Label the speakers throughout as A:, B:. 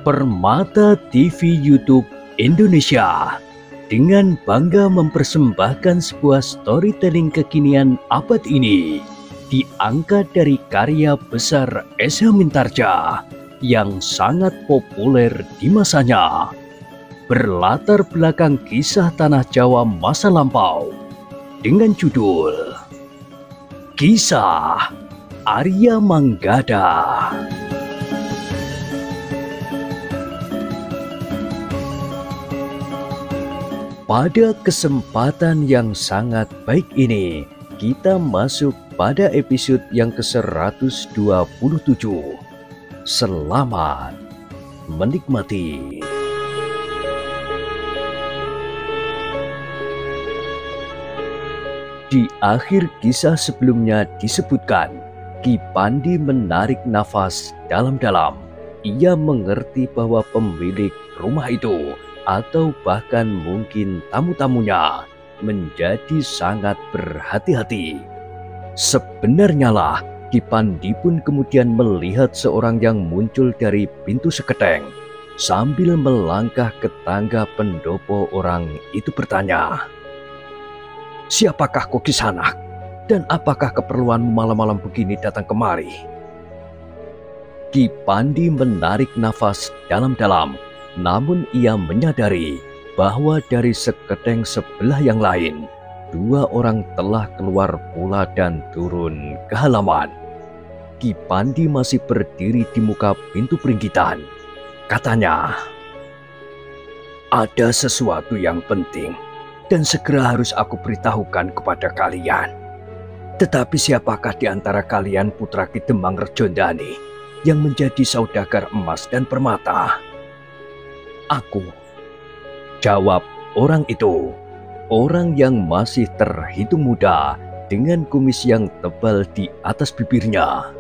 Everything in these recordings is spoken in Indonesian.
A: Permata TV YouTube Indonesia dengan bangga mempersembahkan sebuah storytelling kekinian abad ini diangkat dari karya besar Esa Mintarja yang sangat populer di masanya. Berlatar belakang kisah tanah Jawa masa lampau dengan judul Kisah Arya Manggada. Pada kesempatan yang sangat baik ini, kita masuk pada episode yang ke-127. Selamat menikmati. Di akhir kisah sebelumnya disebutkan, Ki Pandi menarik nafas dalam-dalam. Ia mengerti bahwa pemilik rumah itu atau bahkan mungkin tamu-tamunya menjadi sangat berhati-hati. Sebenarnya lah, Ki Pandi pun kemudian melihat seorang yang muncul dari pintu seketeng. Sambil melangkah ke tangga pendopo, orang itu bertanya, "Siapakah kau Kisanak? Dan apakah keperluanmu malam-malam begini datang kemari?" Ki Pandi menarik nafas dalam-dalam. Namun ia menyadari bahwa dari seketeng sebelah yang lain, dua orang telah keluar pula dan turun ke halaman. Ki Pandi masih berdiri di muka pintu peringgitan. Katanya, "Ada sesuatu yang penting dan segera harus aku beritahukan kepada kalian. Tetapi siapakah di antara kalian putra Ki Demang Rejondani yang menjadi saudagar emas dan permata?" "Aku," jawab orang itu, orang yang masih terhitung muda dengan kumis yang tebal di atas bibirnya.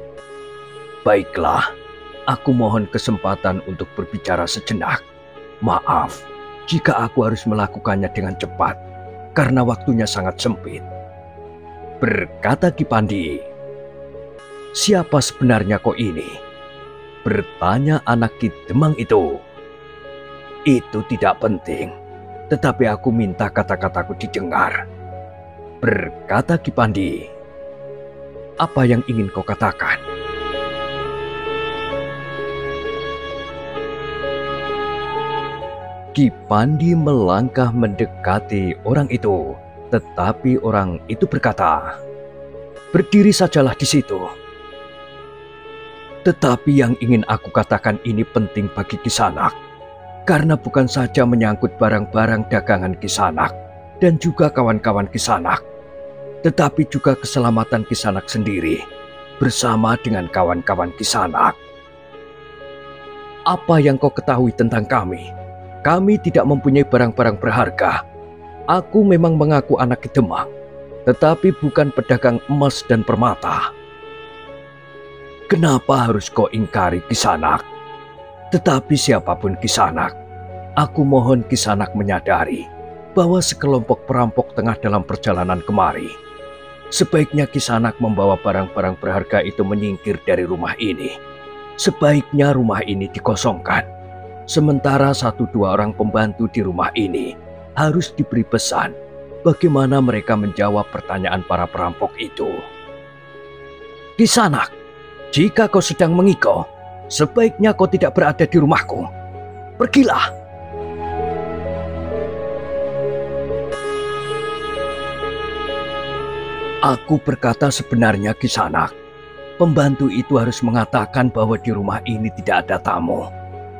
A: "Baiklah, aku mohon kesempatan untuk berbicara sejenak. Maaf jika aku harus melakukannya dengan cepat, karena waktunya sangat sempit," berkata Ki Pandi. "Siapa sebenarnya kau ini?" bertanya anak Ki Demang itu. "Itu tidak penting, tetapi aku minta kata-kataku didengar," berkata Ki Pandi. "Apa yang ingin kau katakan?" Ki Pandi melangkah mendekati orang itu, tetapi orang itu berkata, "Berdiri sajalah di situ." "Tetapi yang ingin aku katakan ini penting bagi Kisanak, karena bukan saja menyangkut barang-barang dagangan Kisanak dan juga kawan-kawan Kisanak, tetapi juga keselamatan Kisanak sendiri bersama dengan kawan-kawan Kisanak." "Apa yang kau ketahui tentang kami? Kami tidak mempunyai barang-barang berharga. Aku memang mengaku anak Ki Demang, tetapi bukan pedagang emas dan permata." "Kenapa harus kau ingkari Kisanak? Tetapi siapapun Kisanak, aku mohon Kisanak menyadari bahwa sekelompok perampok tengah dalam perjalanan kemari. Sebaiknya Kisanak membawa barang-barang berharga itu menyingkir dari rumah ini. Sebaiknya rumah ini dikosongkan. Sementara 1-2 orang pembantu di rumah ini harus diberi pesan bagaimana mereka menjawab pertanyaan para perampok itu. Kisanak, jika kau sedang mengigau, sebaiknya kau tidak berada di rumahku. Pergilah." "Aku berkata sebenarnya Kisanak, pembantu itu harus mengatakan bahwa di rumah ini tidak ada tamu.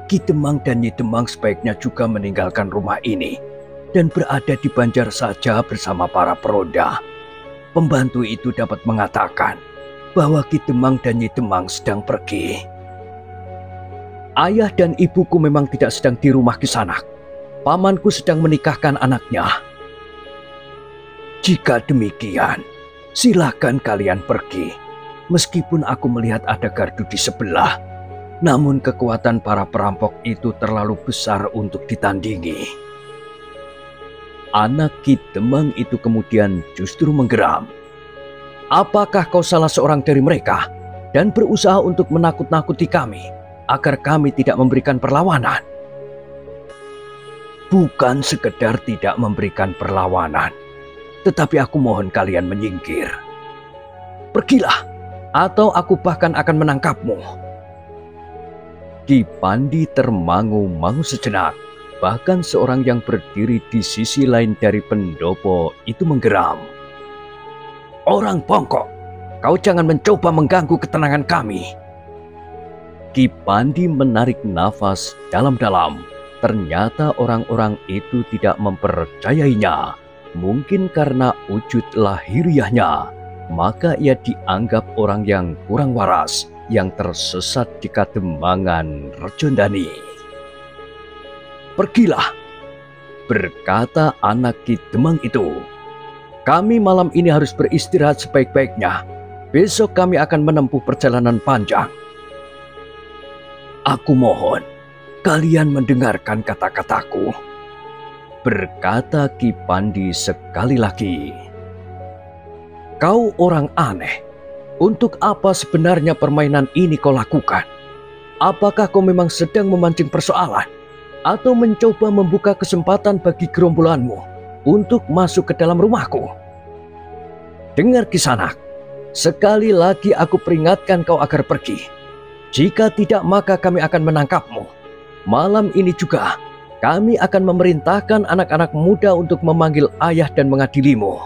A: Ki Demang dan Nyi Demang sebaiknya juga meninggalkan rumah ini dan berada di Banjar saja bersama para peronda. Pembantu itu dapat mengatakan bahwa Ki Demang dan Nyi Demang sedang pergi." "Ayah dan ibuku memang tidak sedang di rumah Kisanak. Pamanku sedang menikahkan anaknya." "Jika demikian, silakan kalian pergi. Meskipun aku melihat ada gardu di sebelah, namun kekuatan para perampok itu terlalu besar untuk ditandingi." Anak Ki Demang itu kemudian justru menggeram. "Apakah kau salah seorang dari mereka dan berusaha untuk menakut-nakuti kami? agar kami tidak memberikan perlawanan. Bukan sekedar tidak memberikan perlawanan, tetapi aku mohon kalian menyingkir. Pergilah, atau aku bahkan akan menangkapmu. Ki Pandi termangu-mangu sejenak. Bahkan seorang yang berdiri di sisi lain dari pendopo itu menggeram. Orang bongkok, kau jangan mencoba mengganggu ketenangan kami. Ki Pandi menarik nafas dalam-dalam. Ternyata orang-orang itu tidak mempercayainya. Mungkin karena wujud lahiriahnya, maka ia dianggap orang yang kurang waras, yang tersesat di Kademangan Rejondani. Pergilah, berkata anak Ki Demang itu. Kami malam ini harus beristirahat sebaik-baiknya. Besok kami akan menempuh perjalanan panjang. Aku mohon kalian mendengarkan kata-kataku, berkata Ki Pandi sekali lagi. Kau orang aneh. Untuk apa sebenarnya permainan ini kau lakukan? Apakah kau memang sedang memancing persoalan? Atau mencoba membuka kesempatan bagi gerombolanmu untuk masuk ke dalam rumahku? Dengar Kisanak, sekali lagi aku peringatkan kau agar pergi. Jika tidak, maka kami akan menangkapmu. Malam ini juga kami akan memerintahkan anak-anak muda untuk memanggil ayah dan mengadilimu.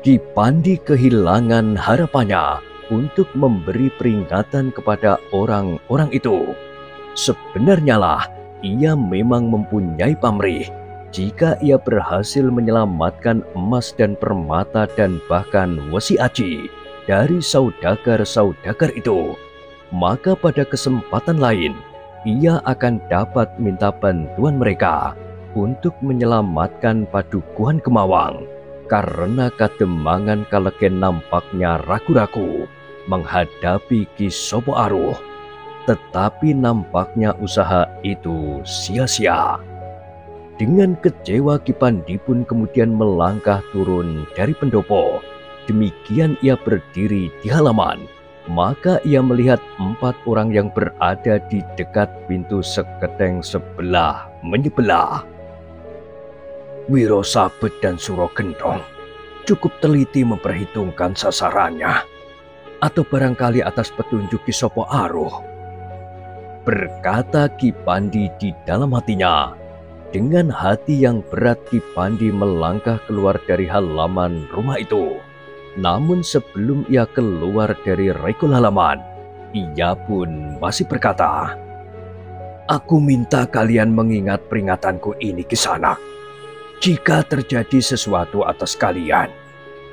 A: Ki Pandi kehilangan harapannya untuk memberi peringatan kepada orang-orang itu. Sebenarnya lah, ia memang mempunyai pamrih. Jika ia berhasil menyelamatkan emas dan permata dan bahkan wesi aji dari saudagar-saudagar itu, maka pada kesempatan lain, ia akan dapat minta bantuan mereka untuk menyelamatkan Padukuhan Kemawang. Karena Kademangan Kalegen nampaknya ragu-ragu menghadapi Ki Sopo Aruh. Tetapi nampaknya usaha itu sia-sia. Dengan kecewa Ki Pandi pun kemudian melangkah turun dari pendopo. Demikian ia berdiri di halaman. Maka ia melihat 4 orang yang berada di dekat pintu seketeng sebelah menyebelah. Wiro Sabet dan Suro Gendong cukup teliti memperhitungkan sasarannya. Atau barangkali atas petunjuk Ki Sopo Aruh, berkata Ki Pandi di dalam hatinya. Dengan hati yang berat Ki Pandi melangkah keluar dari halaman rumah itu. Namun sebelum ia keluar dari regol halaman, ia pun masih berkata, Aku minta kalian mengingat peringatanku ini Kisanak. Jika terjadi sesuatu atas kalian,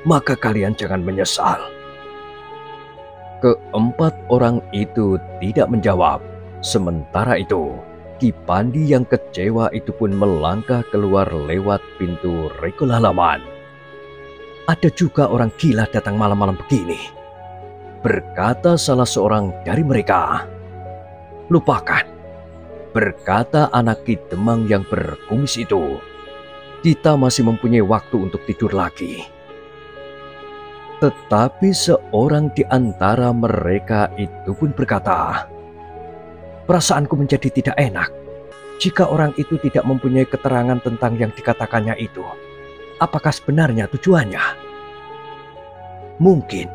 A: maka kalian jangan menyesal. Keempat orang itu tidak menjawab. Sementara itu, Ki Pandi yang kecewa itu pun melangkah keluar lewat pintu regol halaman. Ada juga orang gila datang malam-malam begini, berkata salah seorang dari mereka. Lupakan, berkata anak Ki Demang yang berkumis itu. Kita masih mempunyai waktu untuk tidur lagi. Tetapi seorang di antara mereka itu pun berkata, Perasaanku menjadi tidak enak jika orang itu tidak mempunyai keterangan tentang yang dikatakannya itu. Apakah sebenarnya tujuannya? Mungkin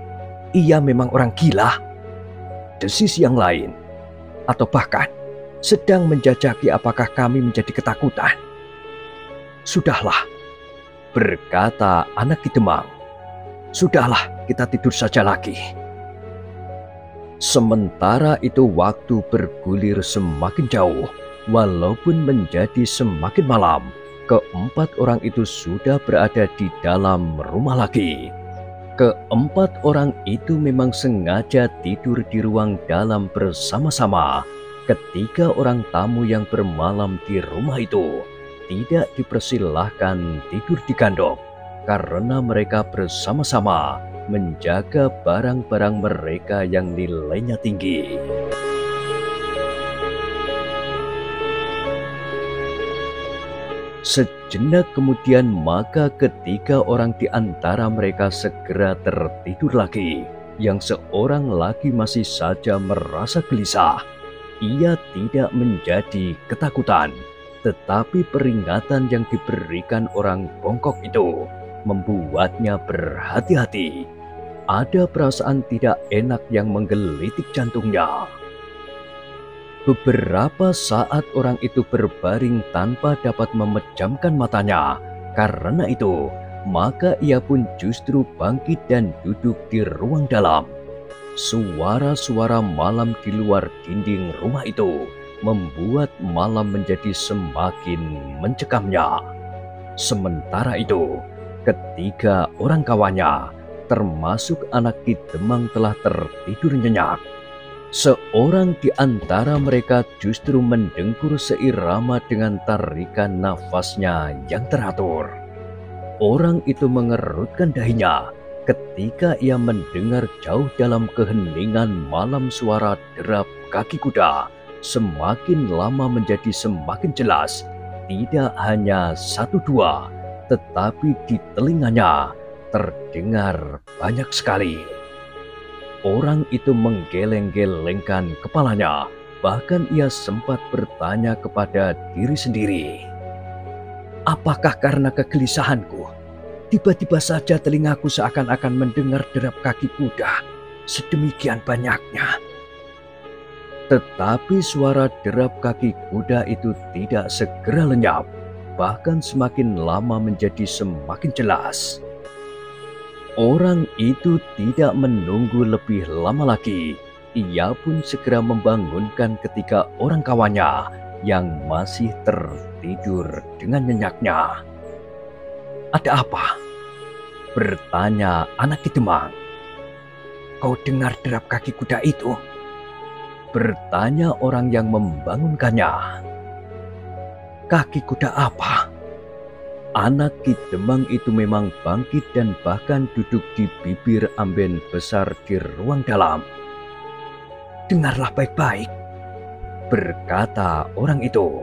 A: ia memang orang gila, desis yang lain, atau bahkan sedang menjajaki apakah kami menjadi ketakutan. Sudahlah, berkata anak Ki Demang. Sudahlah, kita tidur saja lagi. Sementara itu waktu bergulir semakin jauh, walaupun menjadi semakin malam. Keempat orang itu sudah berada di dalam rumah lagi. Keempat orang itu memang sengaja tidur di ruang dalam bersama-sama. Ketiga orang tamu yang bermalam di rumah itu tidak dipersilahkan tidur di gandok, karena mereka bersama-sama menjaga barang-barang mereka yang nilainya tinggi. Sejenak kemudian maka ketiga orang di antara mereka segera tertidur lagi. yang seorang lagi masih saja merasa gelisah. Ia tidak menjadi ketakutan, tetapi peringatan yang diberikan orang bongkok itu membuatnya berhati-hati. Ada perasaan tidak enak yang menggelitik jantungnya. Beberapa saat orang itu berbaring tanpa dapat memejamkan matanya. Karena itu, maka ia pun justru bangkit dan duduk di ruang dalam. Suara-suara malam di luar dinding rumah itu membuat malam menjadi semakin mencekamnya. Sementara itu, ketiga orang kawannya, termasuk anak Ki Demang, telah tertidur nyenyak. Seorang di antara mereka justru mendengkur seirama dengan tarikan nafasnya yang teratur. Orang itu mengerutkan dahinya ketika ia mendengar jauh dalam keheningan malam suara derap kaki kuda semakin lama menjadi semakin jelas. Tidak hanya satu dua, tetapi di telinganya terdengar banyak sekali. Orang itu menggeleng-gelengkan kepalanya, bahkan ia sempat bertanya kepada diri sendiri. Apakah karena kegelisahanku? Tiba-tiba saja telingaku seakan-akan mendengar derap kaki kuda sedemikian banyaknya. Tetapi suara derap kaki kuda itu tidak segera lenyap, bahkan semakin lama menjadi semakin jelas. Orang itu tidak menunggu lebih lama lagi. Ia pun segera membangunkan ketiga orang kawannya yang masih tertidur dengan nyenyaknya. Ada apa? Bertanya anak Ki Demang. Kau dengar derap kaki kuda itu? Bertanya orang yang membangunkannya. Kaki kuda apa? Anak Ki Demang itu memang bangkit dan bahkan duduk di bibir amben besar di ruang dalam. Dengarlah baik-baik, berkata orang itu.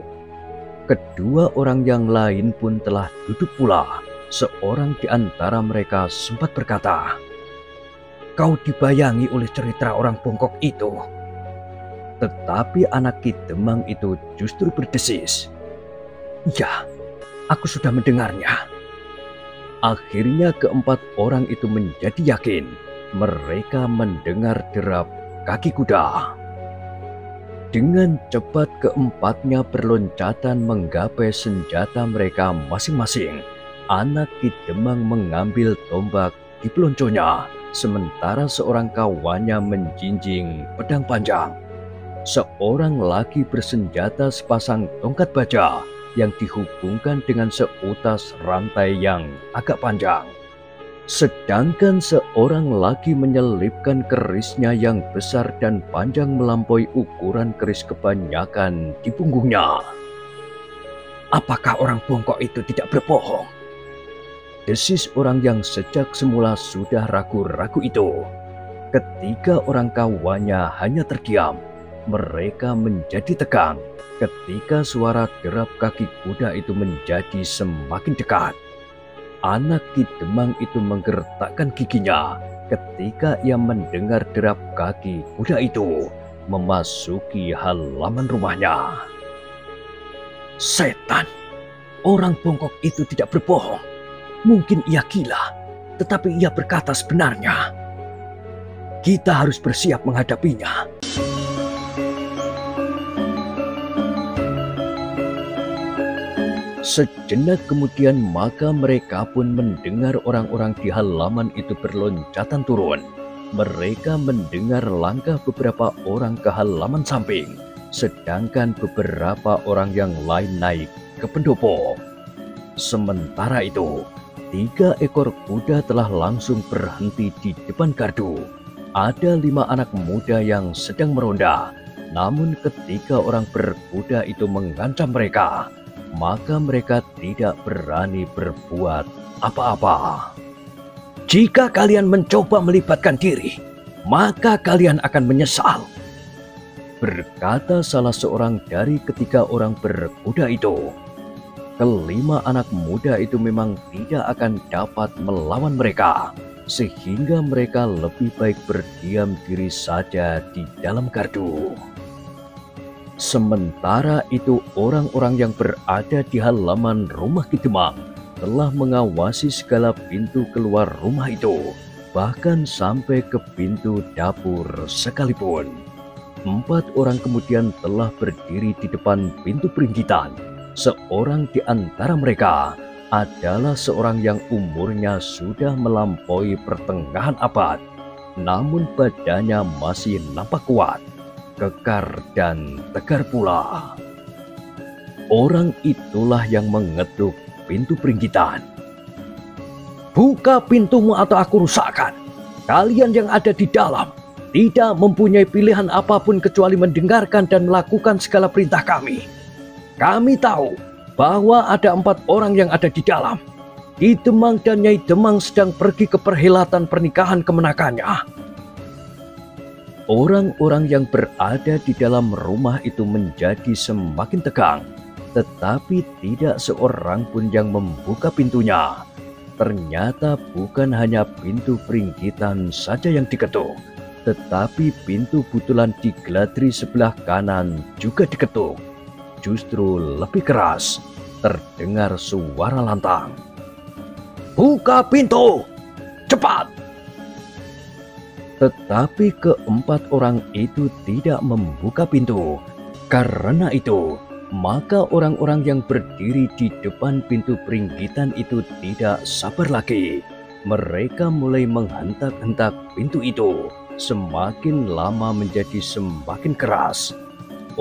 A: Kedua orang yang lain pun telah duduk pula. Seorang di antara mereka sempat berkata, kau dibayangi oleh cerita orang bongkok itu. Tetapi anak Ki Demang itu justru berdesis. Ya, aku sudah mendengarnya. Akhirnya keempat orang itu menjadi yakin mereka mendengar derap kaki kuda. Dengan cepat keempatnya berloncatan menggapai senjata mereka masing-masing. Anak Ki Demang mengambil tombak di pelonconya, sementara seorang kawannya menjinjing pedang panjang. Seorang lagi bersenjata sepasang tongkat baja yang dihubungkan dengan seutas rantai yang agak panjang. Sedangkan seorang lagi menyelipkan kerisnya yang besar dan panjang melampaui ukuran keris kebanyakan di punggungnya. Apakah orang bongkok itu tidak berbohong? Desis orang yang sejak semula sudah ragu-ragu itu. Ketika orang kawannya hanya terdiam, mereka menjadi tegang ketika suara derap kaki kuda itu menjadi semakin dekat. Anak Ki Demang itu menggertakkan giginya ketika ia mendengar derap kaki kuda itu memasuki halaman rumahnya. Setan! Orang bongkok itu tidak berbohong. Mungkin ia gila, tetapi ia berkata sebenarnya. Kita harus bersiap menghadapinya. Sejenak kemudian maka mereka pun mendengar orang-orang di halaman itu berloncatan turun. Mereka mendengar langkah beberapa orang ke halaman samping, sedangkan beberapa orang yang lain naik ke pendopo. Sementara itu, 3 ekor kuda telah langsung berhenti di depan gardu. Ada 5 anak muda yang sedang meronda, namun ketika orang berkuda itu mengancam mereka, maka mereka tidak berani berbuat apa-apa. Jika kalian mencoba melibatkan diri, maka kalian akan menyesal, berkata salah seorang dari ketiga orang berkuda itu. Kelima anak muda itu memang tidak akan dapat melawan mereka. sehingga mereka lebih baik berdiam diri saja di dalam gardu. Sementara itu orang-orang yang berada di halaman rumah Ki Demang telah mengawasi segala pintu keluar rumah itu, bahkan sampai ke pintu dapur sekalipun. 4 orang kemudian telah berdiri di depan pintu peringgitan. Seorang di antara mereka adalah seorang yang umurnya sudah melampaui pertengahan abad, namun badannya masih nampak kuat, kekar dan tegar pula. Orang itulah yang mengetuk pintu peringgitan. "Buka pintumu atau aku rusakkan. Kalian yang ada di dalam tidak mempunyai pilihan apapun kecuali mendengarkan dan melakukan segala perintah kami. Kami tahu bahwa ada 4 orang yang ada di dalam. Ki Demang dan Nyai Demang sedang pergi ke perhelatan pernikahan kemenakannya." Orang-orang yang berada di dalam rumah itu menjadi semakin tegang, tetapi tidak seorang pun yang membuka pintunya. Ternyata bukan hanya pintu peringgitan saja yang diketuk, tetapi pintu butulan di geladri sebelah kanan juga diketuk. Justru lebih keras, terdengar suara lantang. "Buka pintu! Cepat!" Tetapi ke-4 orang itu tidak membuka pintu. Karena itu, maka orang-orang yang berdiri di depan pintu peringgitan itu tidak sabar lagi. Mereka mulai menghentak-hentak pintu itu. Semakin lama menjadi semakin keras.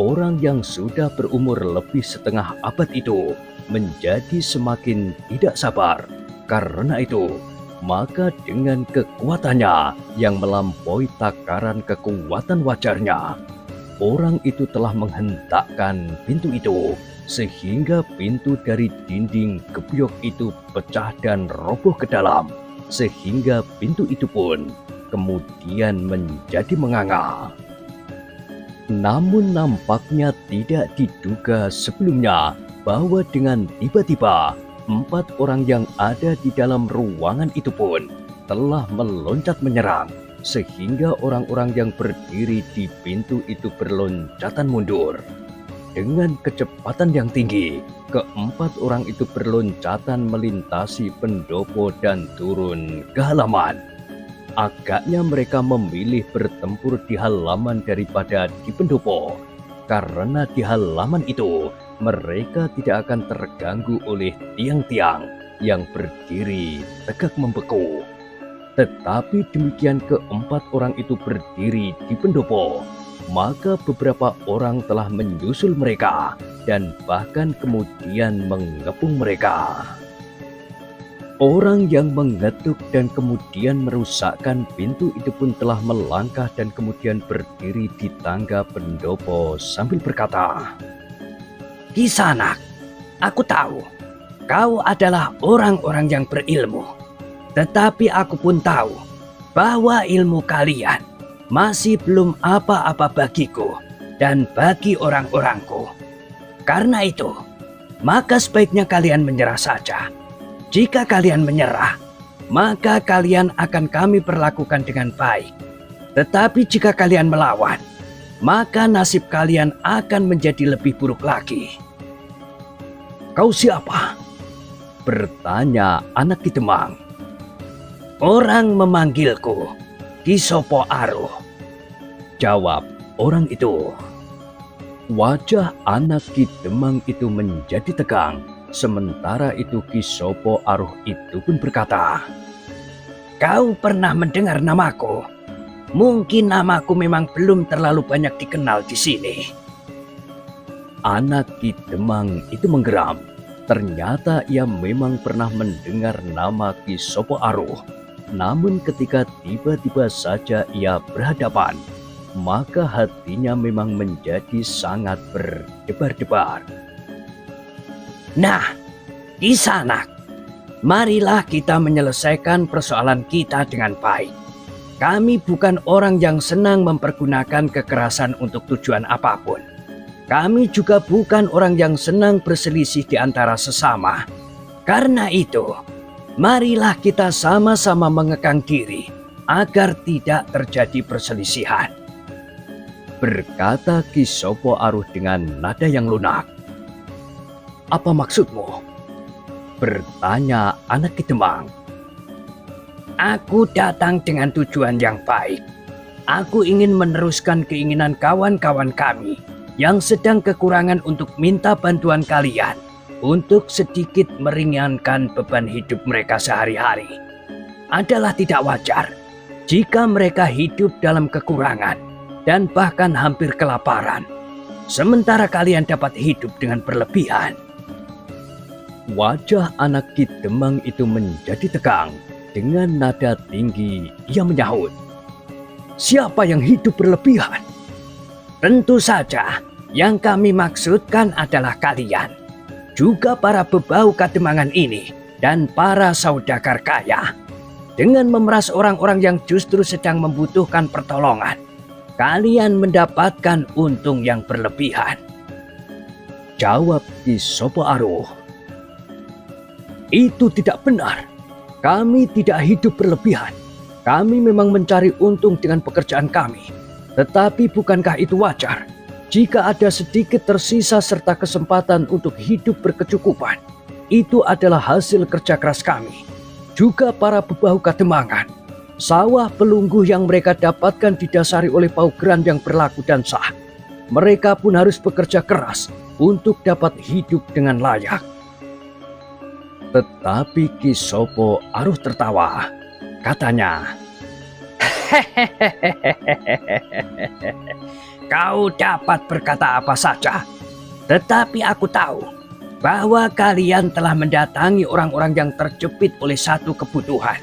A: Orang yang sudah berumur lebih setengah abad itu menjadi semakin tidak sabar. Karena itu, maka dengan kekuatannya yang melampaui takaran kekuatan wajarnya, orang itu telah menghentakkan pintu itu, sehingga pintu dari dinding gebyok itu pecah dan roboh ke dalam, sehingga pintu itu pun kemudian menjadi menganga. Namun nampaknya tidak diduga sebelumnya bahwa dengan tiba-tiba 4 orang yang ada di dalam ruangan itu pun telah meloncat menyerang, sehingga orang-orang yang berdiri di pintu itu berloncatan mundur. Dengan kecepatan yang tinggi, ke-4 orang itu berloncatan melintasi pendopo dan turun ke halaman. Agaknya mereka memilih bertempur di halaman daripada di pendopo, karena di halaman itu mereka tidak akan terganggu oleh tiang-tiang yang berdiri tegak membeku. Tetapi demikian ke-4 orang itu berdiri di pendopo, maka beberapa orang telah menyusul mereka dan bahkan kemudian mengepung mereka. Orang yang mengetuk dan kemudian merusakkan pintu itu pun telah melangkah dan kemudian berdiri di tangga pendopo sambil berkata, "Kisanak, aku tahu kau adalah orang-orang yang berilmu. Tetapi aku pun tahu bahwa ilmu kalian masih belum apa-apa bagiku dan bagi orang-orangku. Karena itu, maka sebaiknya kalian menyerah saja. Jika kalian menyerah, maka kalian akan kami perlakukan dengan baik. Tetapi jika kalian melawan, maka nasib kalian akan menjadi lebih buruk lagi." "Kau siapa?" bertanya anak Ki Demang. "Orang memanggilku Ki Sopo Aruh," jawab orang itu. Wajah anak Ki Demang itu menjadi tegang. Sementara itu Ki Sopo Aruh itu pun berkata, "Kau pernah mendengar namaku? Mungkin namaku memang belum terlalu banyak dikenal di sini." Anak Ki Demang itu menggeram. Ternyata ia memang pernah mendengar nama Ki Sopo Aruh. Namun ketika tiba-tiba saja ia berhadapan, maka hatinya memang menjadi sangat berdebar-debar. "Nah, Kisanak, marilah kita menyelesaikan persoalan kita dengan baik. Kami bukan orang yang senang mempergunakan kekerasan untuk tujuan apapun. Kami juga bukan orang yang senang berselisih di antara sesama. Karena itu, Marilah kita sama-sama mengekang diri agar tidak terjadi perselisihan, berkata Ki Sopo Aruh dengan nada yang lunak. Apa maksudmu? Bertanya anak Ki Demang. Aku datang dengan tujuan yang baik. Aku ingin meneruskan keinginan kawan-kawan kami yang sedang kekurangan untuk minta bantuan kalian untuk sedikit meringankan beban hidup mereka sehari-hari. Adalah tidak wajar jika mereka hidup dalam kekurangan dan bahkan hampir kelaparan, sementara kalian dapat hidup dengan berlebihan. Wajah anak Ki Demang itu menjadi tegang. Dengan nada tinggi ia menyahut, siapa yang hidup berlebihan? Tentu saja yang kami maksudkan adalah kalian, juga para bebau Kademangan ini dan para saudagar kaya. Dengan memeras orang-orang yang justru sedang membutuhkan pertolongan, kalian mendapatkan untung yang berlebihan, jawab Ki Sopo Aruh. Itu tidak benar. Kami tidak hidup berlebihan. Kami memang mencari untung dengan pekerjaan kami. Tetapi bukankah itu wajar jika ada sedikit tersisa serta kesempatan untuk hidup berkecukupan? Itu adalah hasil kerja keras kami. Juga para bebahu Kademangan. Sawah pelungguh yang mereka dapatkan didasari oleh paugeran yang berlaku dan sah. Mereka pun harus bekerja keras untuk dapat hidup dengan layak. Tetapi Ki Sopo Aruh tertawa. Katanya, kau dapat berkata apa saja, tetapi aku tahu bahwa kalian telah mendatangi orang-orang yang terjepit oleh satu kebutuhan.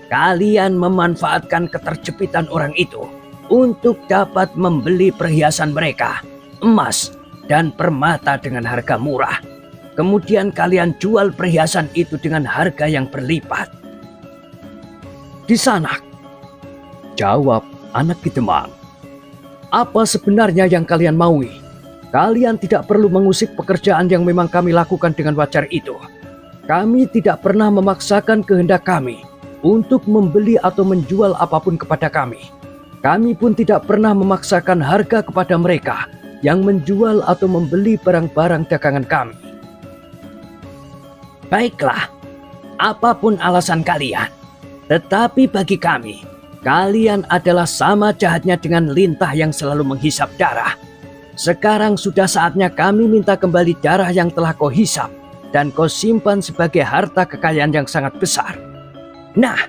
A: Kalian memanfaatkan keterjepitan orang itu untuk dapat membeli perhiasan mereka, emas dan permata dengan harga murah. Kemudian kalian jual perhiasan itu dengan harga yang berlipat. Di sana, jawab anak Ki Demang. Apa sebenarnya yang kalian maui? Kalian tidak perlu mengusik pekerjaan yang memang kami lakukan dengan wajar itu. Kami tidak pernah memaksakan kehendak kami untuk membeli atau menjual apapun kepada kami. Kami pun tidak pernah memaksakan harga kepada mereka yang menjual atau membeli barang-barang dagangan kami. Baiklah, apapun alasan kalian, tetapi bagi kami, kalian adalah sama jahatnya dengan lintah yang selalu menghisap darah. Sekarang sudah saatnya kami minta kembali darah yang telah kau hisap dan kau simpan sebagai harta kekayaan yang sangat besar. Nah,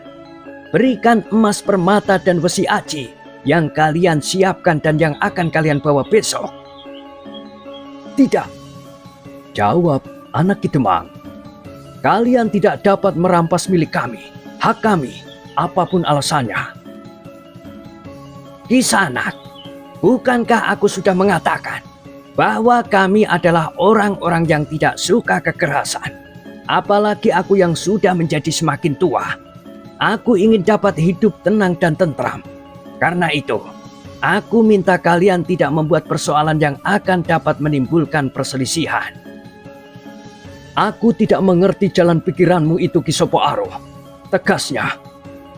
A: berikan emas, permata, dan besi aci yang kalian siapkan dan yang akan kalian bawa besok. Tidak, jawab anak Ki Demang. Kalian tidak dapat merampas milik kami, hak kami, apapun alasannya. Kisanak, bukankah aku sudah mengatakan bahwa kami adalah orang-orang yang tidak suka kekerasan? Apalagi aku yang sudah menjadi semakin tua. Aku ingin dapat hidup tenang dan tentram. Karena itu, aku minta kalian tidak membuat persoalan yang akan dapat menimbulkan perselisihan. Aku tidak mengerti jalan pikiranmu itu, Ki Sopo Aruh. Tegasnya,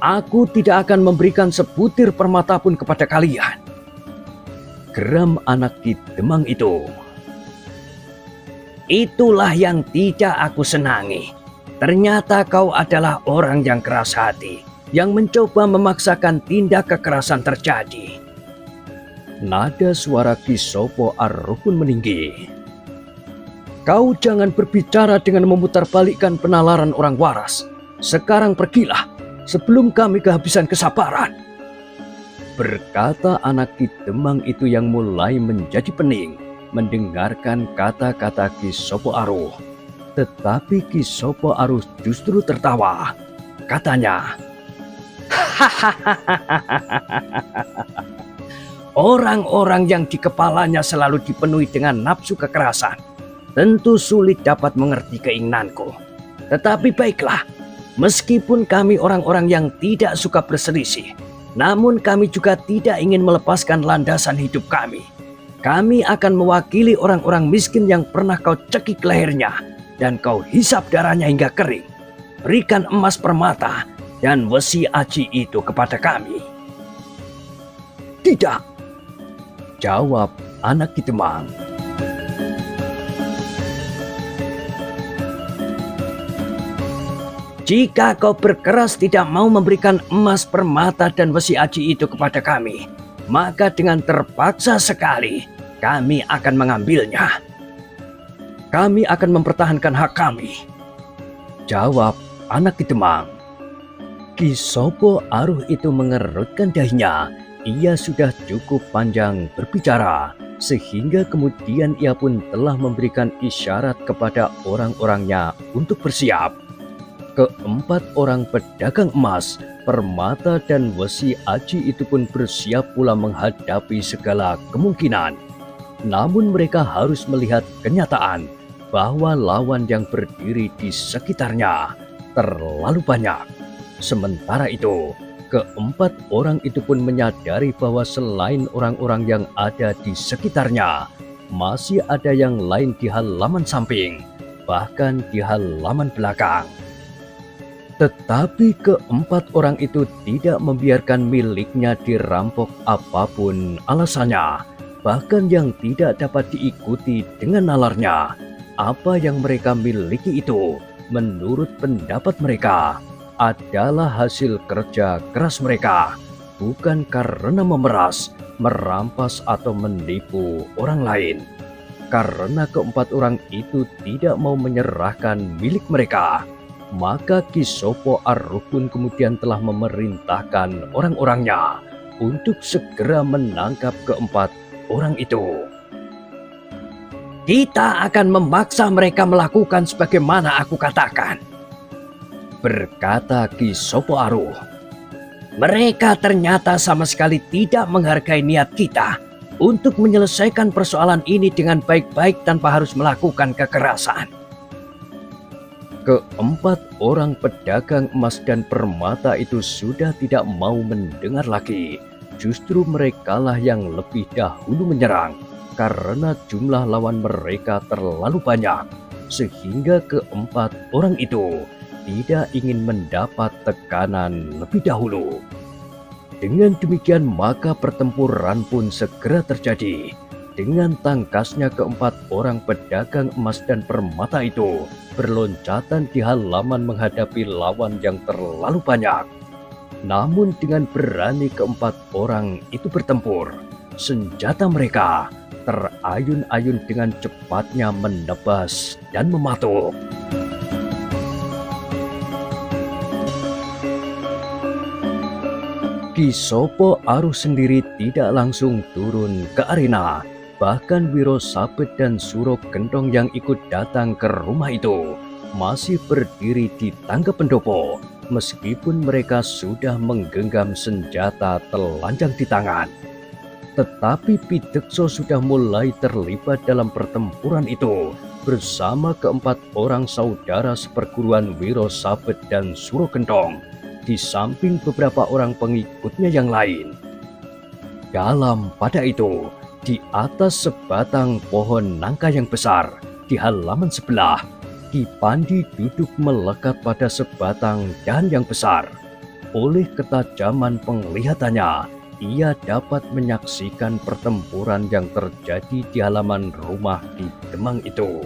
A: aku tidak akan memberikan sebutir permata pun kepada kalian. Geram anak Ki Demang itu. Itulah yang tidak aku senangi. Ternyata kau adalah orang yang keras hati, yang mencoba memaksakan tindak kekerasan terjadi. Nada suara Ki Sopo Aruh pun meninggi. Kau jangan berbicara dengan memutarbalikkan penalaran orang waras. Sekarang pergilah sebelum kami kehabisan kesabaran, berkata anak Ki Demang itu yang mulai menjadi pening mendengarkan kata-kata Ki Sopo Aruh. Tetapi Ki Sopo Aruh justru tertawa. Katanya, orang-orang yang di kepalanya selalu dipenuhi dengan nafsu kekerasan tentu sulit dapat mengerti keinginanku. Tetapi baiklah, meskipun kami orang-orang yang tidak suka berselisih, namun kami juga tidak ingin melepaskan landasan hidup kami. Kami akan mewakili orang-orang miskin yang pernah kau cekik lehernya dan kau hisap darahnya hingga kering. memberikan emas permata dan besi aji itu kepada kami?" "Tidak," jawab anak Kitemang. "Jika kau berkeras tidak mau memberikan emas permata dan besi aji itu kepada kami, maka dengan terpaksa sekali kami akan mengambilnya. Kami akan mempertahankan hak kami," jawab anak Kitemang. Ki Sopo Aruh itu mengerutkan dahinya. Ia sudah cukup panjang berbicara, sehingga kemudian ia pun telah memberikan isyarat kepada orang-orangnya untuk bersiap. Keempat orang pedagang emas, permata, dan besi aji itu pun bersiap pula menghadapi segala kemungkinan. Namun mereka harus melihat kenyataan bahwa lawan yang berdiri di sekitarnya terlalu banyak. Sementara itu, keempat orang itu pun menyadari bahwa selain orang-orang yang ada di sekitarnya, masih ada yang lain di halaman samping, bahkan di halaman belakang. Tetapi keempat orang itu tidak membiarkan miliknya dirampok apapun alasannya, bahkan yang tidak dapat diikuti dengan nalarnya. Apa yang mereka miliki itu, menurut pendapat mereka, adalah hasil kerja keras mereka, bukan karena memeras, merampas, atau menipu orang lain. Karena keempat orang itu tidak mau menyerahkan milik mereka, maka Ki Sopo Aruh pun kemudian telah memerintahkan orang-orangnya untuk segera menangkap keempat orang itu. "Kita akan memaksa mereka melakukan sebagaimana aku katakan," berkata Ki Sopo Aruh. "Mereka ternyata sama sekali tidak menghargai niat kita untuk menyelesaikan persoalan ini dengan baik-baik tanpa harus melakukan kekerasan." Keempat orang pedagang emas dan permata itu sudah tidak mau mendengar lagi. Justru merekalah yang lebih dahulu menyerang karena jumlah lawan mereka terlalu banyak, sehingga keempat orang itu tidak ingin mendapat tekanan lebih dahulu. Dengan demikian maka pertempuran pun segera terjadi. Dengan tangkasnya keempat orang pedagang emas dan permata itu berloncatan di halaman menghadapi lawan yang terlalu banyak. Namun dengan berani keempat orang itu bertempur. Senjata mereka terayun-ayun dengan cepatnya menebas dan mematuk. Ki Sopo Aruh sendiri tidak langsung turun ke arena. Bahkan Wiro Sabet dan Suro Gentong yang ikut datang ke rumah itu masih berdiri di tangga pendopo, meskipun mereka sudah menggenggam senjata telanjang di tangan. Tetapi Pidekso sudah mulai terlibat dalam pertempuran itu bersama keempat orang saudara seperguruan Wiro Sabet dan Suro Gentong, di samping beberapa orang pengikutnya yang lain. Dalam pada itu, di atas sebatang pohon nangka yang besar di halaman sebelah, Ki Pandi duduk melekat pada sebatang dahan yang besar. Oleh ketajaman penglihatannya, ia dapat menyaksikan pertempuran yang terjadi di halaman rumah Ki Demang itu.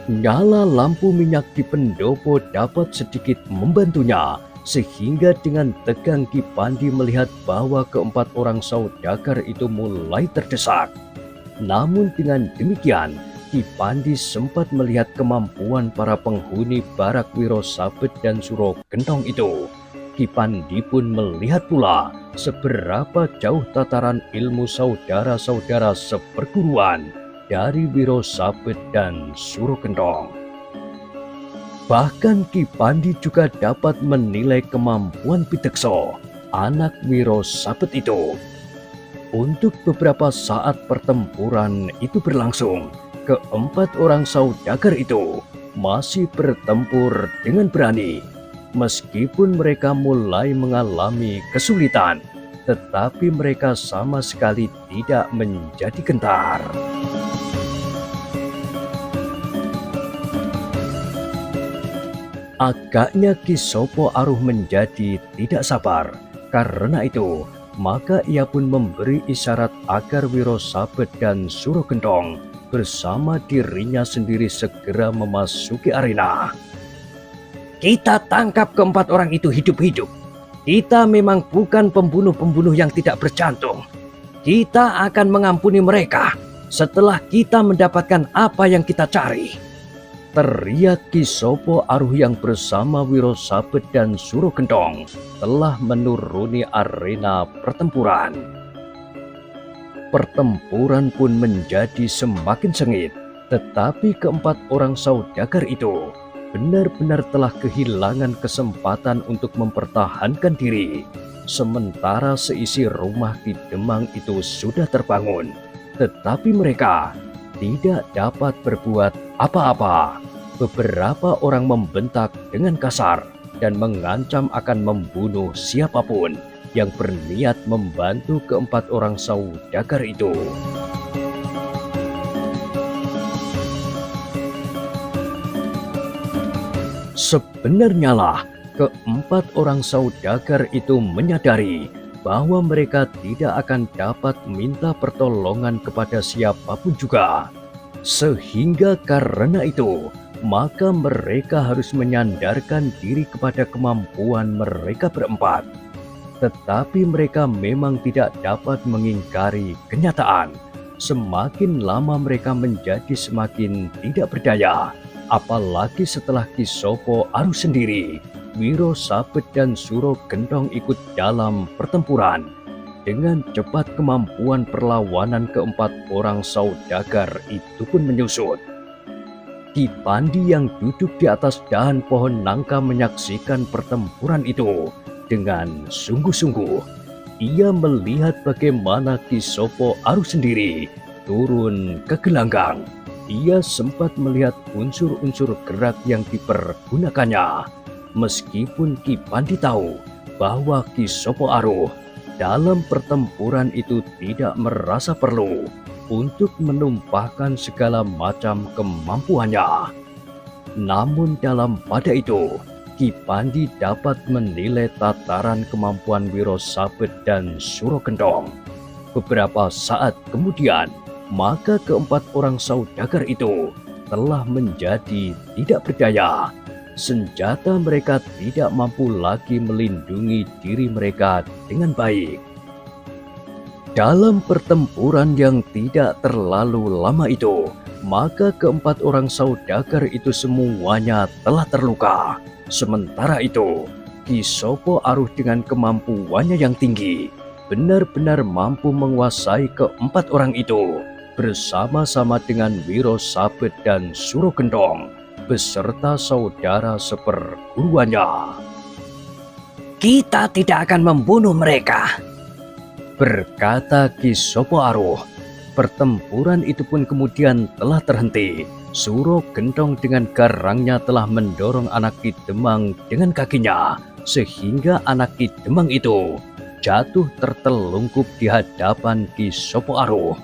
A: Nyala lampu minyak di pendopo dapat sedikit membantunya, sehingga dengan tegang Ki Pandi melihat bahwa keempat orang saudagar itu mulai terdesak. Namun dengan demikian, Ki Pandi sempat melihat kemampuan para penghuni barak Wiro Sabet dan Suro Gentong itu. Ki Pandi pun melihat pula seberapa jauh tataran ilmu saudara-saudara seperguruan dari Wiro Sabet dan Suro Gentong. Bahkan Ki Pandi juga dapat menilai kemampuan Pidekso, anak Wiro Sabet itu. Untuk beberapa saat pertempuran itu berlangsung, keempat orang saudagar itu masih bertempur dengan berani. Meskipun mereka mulai mengalami kesulitan, tetapi mereka sama sekali tidak menjadi gentar. Agaknya Ki Sopo Aruh menjadi tidak sabar. Karena itu, maka ia pun memberi isyarat agar Wiro Sabet dan Suro Gentong bersama dirinya sendiri segera memasuki arena. Kita tangkap keempat orang itu hidup-hidup. Kita memang bukan pembunuh-pembunuh yang tidak berjantung. Kita akan mengampuni mereka setelah kita mendapatkan apa yang kita cari. Teriak Ki Sopo Aruh yang bersama Wiro Sabet dan Suro Gentong telah menuruni arena pertempuran. Pertempuran pun menjadi semakin sengit, tetapi keempat orang saudagar itu benar-benar telah kehilangan kesempatan untuk mempertahankan diri. Sementara seisi rumah di Demang itu sudah terbangun, tetapi mereka tidak dapat berbuat apa-apa. Beberapa orang membentak dengan kasar dan mengancam akan membunuh siapapun yang berniat membantu keempat orang saudagar itu. Sebenarnya lah, keempat orang saudagar itu menyadari bahwa mereka tidak akan dapat minta pertolongan kepada siapapun juga. Sehingga karena itu, maka mereka harus menyandarkan diri kepada kemampuan mereka berempat. Tetapi mereka memang tidak dapat mengingkari kenyataan. Semakin lama mereka menjadi semakin tidak berdaya. Apalagi setelah Ki Sopo Aruh sendiri, Wiro Sabet dan Suro Gentong ikut dalam pertempuran. Dengan cepat kemampuan perlawanan keempat orang saudagar itu pun menyusut. Ki Pandi yang duduk di atas dahan pohon nangka menyaksikan pertempuran itu dengan sungguh-sungguh. Ia melihat bagaimana Ki Sopo Aruh sendiri turun ke gelanggang. Ia sempat melihat unsur-unsur gerak yang dipergunakannya. Meskipun Ki Pandi tahu bahwa Ki Sopo Aruh dalam pertempuran itu tidak merasa perlu untuk menumpahkan segala macam kemampuannya. Namun pada itu, Ki Pandi dapat menilai tataran kemampuan Wiro Sabet dan Suro Gentong. Beberapa saat kemudian, maka keempat orang saudagar itu telah menjadi tidak berdaya. Senjata mereka tidak mampu lagi melindungi diri mereka dengan baik. Dalam pertempuran yang tidak terlalu lama itu, maka keempat orang saudagar itu semuanya telah terluka. Sementara itu, Ki Sopo Aruh dengan kemampuannya yang tinggi benar-benar mampu menguasai keempat orang itu bersama-sama dengan Wiro Sabet dan Suro Gentong beserta saudara seperguruannya. Kita tidak akan membunuh mereka, berkata Ki Sopo Aruh. Pertempuran itu pun kemudian telah terhenti. Suro Gentong dengan garangnya telah mendorong anak Ki Demang dengan kakinya, sehingga anak Ki Demang itu jatuh tertelungkup di hadapan Ki Sopo Aruh.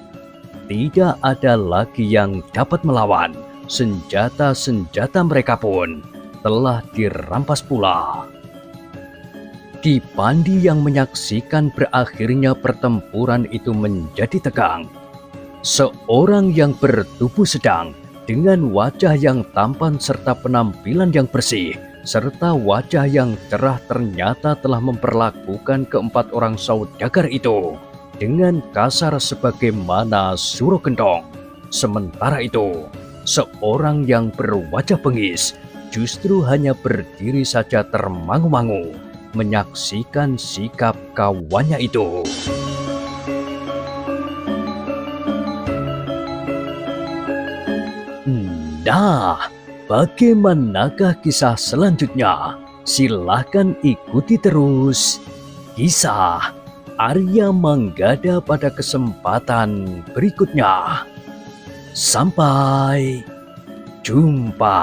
A: Tidak ada lagi yang dapat melawan. Senjata-senjata mereka pun telah dirampas pula. Ki Pandi yang menyaksikan berakhirnya pertempuran itu menjadi tegang. Seorang yang bertubuh sedang dengan wajah yang tampan serta penampilan yang bersih serta wajah yang cerah ternyata telah memperlakukan keempat orang saudagar itu dengan kasar sebagaimana Suro Gentong. Sementara itu, seorang yang berwajah bengis justru hanya berdiri saja termangu-mangu menyaksikan sikap kawannya itu. Nah, bagaimanakah kisah selanjutnya? Silahkan ikuti terus kisah Arya Manggada pada kesempatan berikutnya. Sampai jumpa.